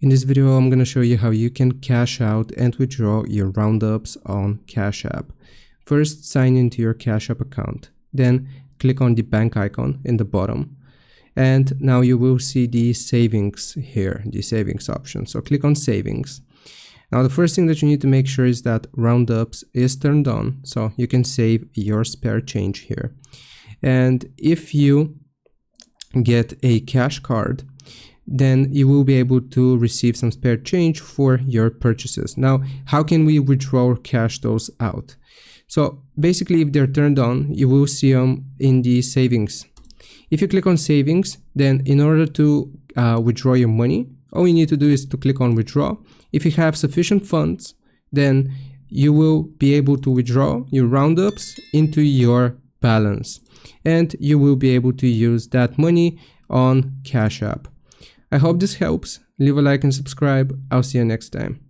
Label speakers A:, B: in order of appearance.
A: In this video, I'm going to show you how you can cash out and withdraw your Roundups on Cash App. First, sign into your Cash App account. Then click on the bank icon in the bottom. And now you will see the savings here, the savings option. So click on savings. Now the first thing that you need to make sure is that Roundups is turned on, so you can save your spare change here. And if you get a cash card, then you will be able to receive some spare change for your purchases. Now, how can we withdraw or cash those out? So basically, if they're turned on, you will see them in the savings. If you click on savings, then in order to withdraw your money, all you need to do is to click on withdraw. If you have sufficient funds, then you will be able to withdraw your Roundups into your balance, and you will be able to use that money on Cash App. I hope this helps. Leave a like and subscribe. I'll see you next time.